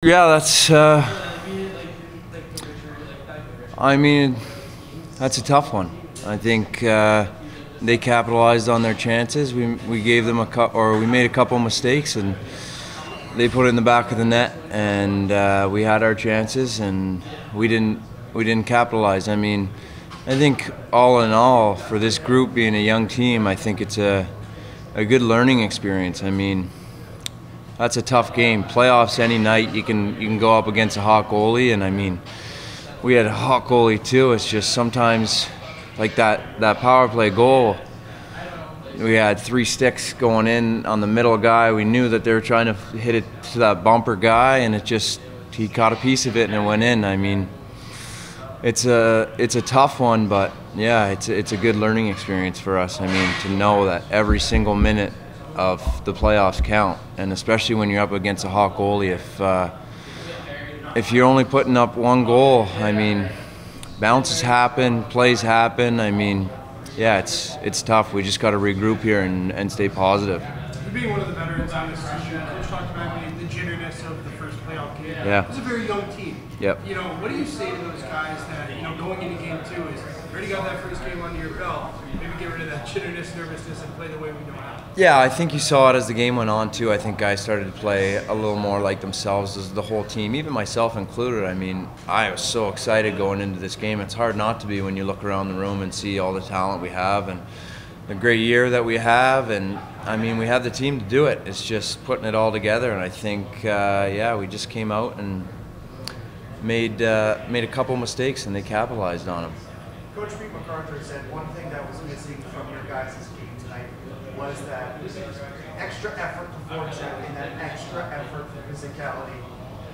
Yeah, that's. I mean, that's a tough one. I think they capitalized on their chances. We gave them we made a couple mistakes, and they put it in the back of the net. And we had our chances, and we didn't capitalize. I mean, I think all in all, for this group being a young team, I think it's a good learning experience. I mean, that's a tough game. Playoffs, any night you can go up against a hot goalie, and I mean, we had a hot goalie too. It's just sometimes, like that power play goal, we had 3 sticks going in on the middle guy. We knew that they were trying to hit it to that bumper guy, and he caught a piece of it and it went in. I mean, it's a tough one, but yeah, it's a good learning experience for us. I mean, to know that every single minute of the playoffs count, and especially when you're up against a hot goalie. If you're only putting up 1 goal, I mean, bounces happen, plays happen. I mean, yeah, it's tough. We just got to regroup here and stay positive. Being one of the veterans on this team, Coach talked about the jitteriness of the first playoff game. Yeah. It's a very young team. Yep. You know, what do you say to those guys that, going into game 2 is already got that first game under your belt, maybe get rid of that jitteriness, nervousness, and play the way we know how? Yeah, I think you saw it as the game went on too. I think guys started to play a little more like themselves, as the whole team, even myself included. I mean, I was so excited going into this game. It's hard not to be when you look around the room and see all the talent we have and the great year that we have. And I mean, we have the team to do it. It's just putting it all together. And I think, yeah, we just came out and made a couple mistakes, and they capitalized on them. Coach Pete MacArthur said one thing that was missing from your guys' game tonight was that extra effort to forecheck and that extra effort for physicality.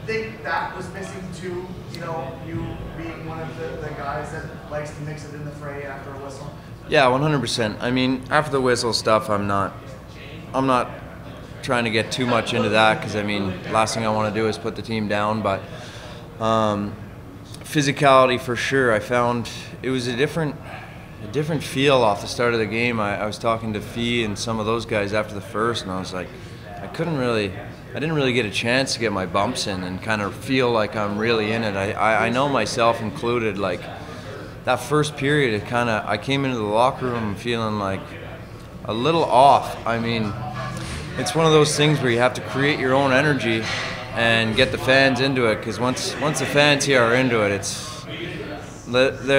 I think that was missing too, you being one of the guys that likes to mix it in the fray after a whistle? Yeah, 100%. I mean, after the whistle stuff, I'm not trying to get too much into that, because I mean, last thing I want to do is put the team down, but physicality for sure. I found it was a different feel off the start of the game. I was talking to Fee and some of those guys after the first, and I was like, I didn't really get a chance to get my bumps in and kind of feel like I'm really in it. I know myself included, like that first period, I came into the locker room feeling like a little off. I mean, it's one of those things where you have to create your own energy and get the fans into it, because once the fans here are into it, they're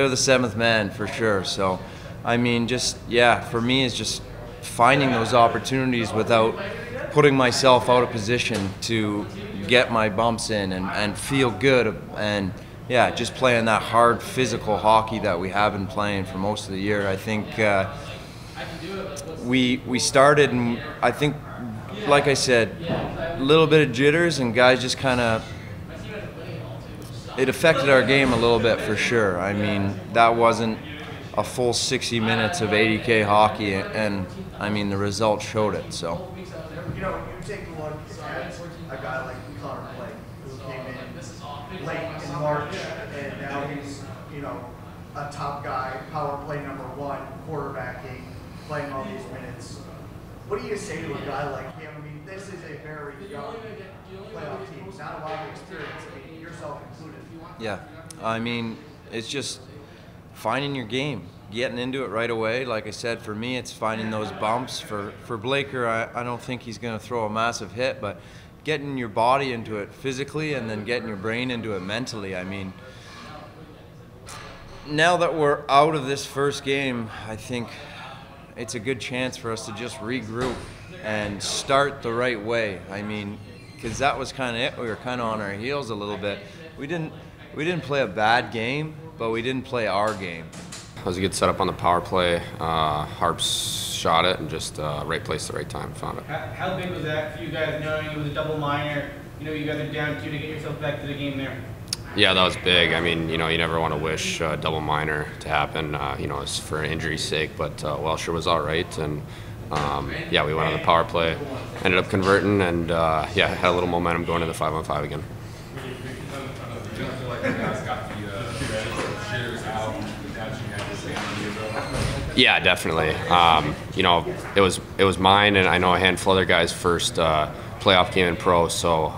the 7th man for sure. So I mean, just, yeah, for me it's just finding those opportunities without putting myself out of position to get my bumps in and feel good, and yeah, just playing that hard physical hockey that we have been playing for most of the year. I think we started, and I think, like I said, a little bit of jitters, and guys just it affected our game a little bit for sure. I mean, that wasn't a full 60 minutes of 80K hockey, and I mean, the results showed it. So, you take a look at a guy like Connor Blake, who came in late in March, and now he's, a top guy, power play #1, quarterbacking, playing all these minutes. What do you say to a guy like him? I mean, this is a very young playoff team, not a lot of experience. I mean, yourself included. Yeah, I mean, it's just finding your game, getting into it right away. Like I said, for me, it's finding those bumps. For Blaker, I don't think he's going to throw a massive hit, but getting your body into it physically and then getting your brain into it mentally. I mean, now that we're out of this first game, I think it's a good chance for us to just regroup and start the right way. I mean, because that was kind of it. We were kind of on our heels a little bit. We didn't play a bad game, but we didn't play our game. It was a good setup on the power play. Harps shot it, and just right place, the right time, found it. How big was that for you guys, knowing it was a double minor? You guys are down 2 to get yourself back to the game there. Yeah, that was big. I mean, you never want to wish double minor to happen, it's for injury's sake, but Welsher was all right, and yeah, we went on the power play, ended up converting, and yeah, had a little momentum going to the 5-on-5 again. Yeah, definitely. It was mine, and I know a handful of other guys' first playoff game in pro, so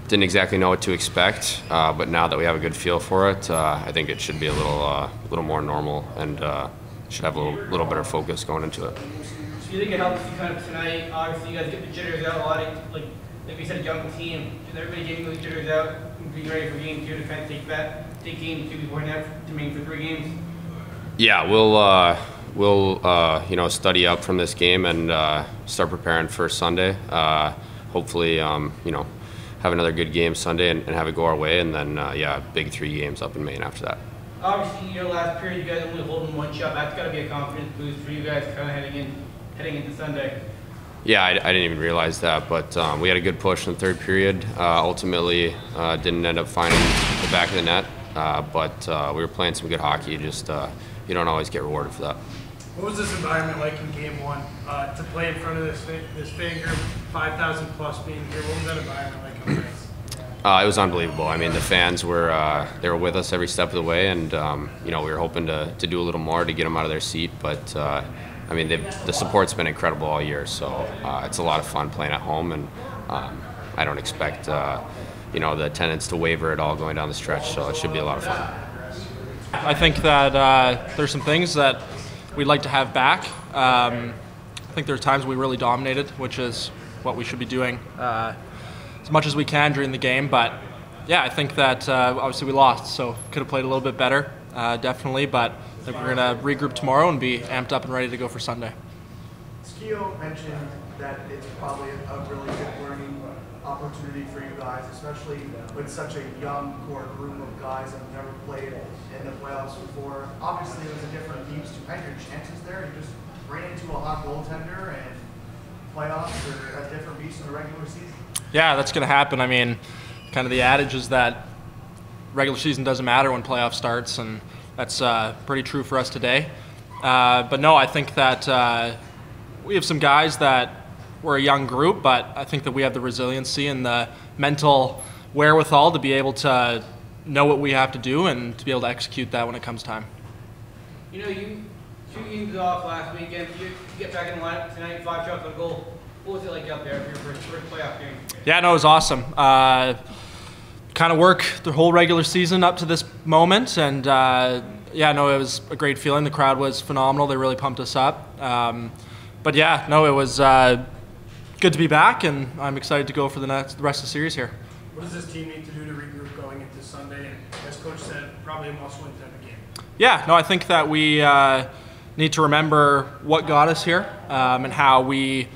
didn't exactly know what to expect. But now that we have a good feel for it, I think it should be a little more normal and should have a little better focus going into it. So you think it helps you kind of tonight? Obviously, you guys get the jitters out a lot. Like we said, a young team. Is everybody getting those jitters out and being ready for game 2 to kind of take game 2 before now to remain for 3 games? Yeah, we'll study up from this game and start preparing for Sunday. Hopefully, have another good game Sunday and have it go our way, and then big 3 games up in Maine after that. Obviously, last period you guys only holding 1 shot. That's got to be a confidence boost for you guys, kind of heading into Sunday. Yeah, I didn't even realize that, but we had a good push in the 3rd period. Ultimately, didn't end up finding the back of the net, but we were playing some good hockey. Just you don't always get rewarded for that. What was this environment like in game 1? To play in front of this fan group, 5,000 plus being here, what was that environment like on the ice? It was unbelievable. I mean, the fans were they were with us every step of the way, and we were hoping to do a little more to get them out of their seat. But I mean, the support's been incredible all year, so it's a lot of fun playing at home, and I don't expect the attendance to waver at all going down the stretch. So it should be a lot of fun. I think that there's some things that we'd like to have back. I think there are times we really dominated, which is what we should be doing as much as we can during the game. But yeah, I think that obviously we lost, so could have played a little bit better, definitely. But I think we're going to regroup tomorrow and be amped up and ready to go for Sunday. Skeoch mentioned that it's probably a really good learning opportunity for you guys, especially with such a young core group of guys that have never played in the playoffs before. Obviously, it was a different beast. You had your chances there. You just ran into a hot goaltender, and playoffs are a different beast in the regular season. Yeah, that's going to happen. I mean, kind of the adage is that regular season doesn't matter when playoff starts, and that's pretty true for us today. But no, I think that we have some guys that we're a young group, but I think that we have the resiliency and the mental wherewithal to be able to know what we have to do and to be able to execute that when it comes time. You 2 games off last weekend. You get back in the lineup tonight, 5 shots on goal. What was it like out there for your first playoff game? Yeah, no, it was awesome. Kind of work the whole regular season up to this moment, and it was a great feeling. The crowd was phenomenal. They really pumped us up. But yeah, no, it was good to be back, and I'm excited to go for the rest of the series here. What does this team need to do to regroup going into Sunday? And as Coach said, probably a must-win type of game. Yeah, no, I think that we need to remember what got us here and how we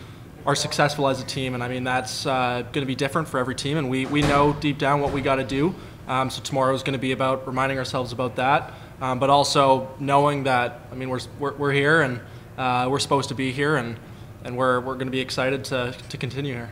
are successful as a team. And I mean, that's going to be different for every team, and we know deep down what we got to do. So tomorrow is going to be about reminding ourselves about that, but also knowing that, I mean, we're here and we're supposed to be here, and we're going to be excited to continue here.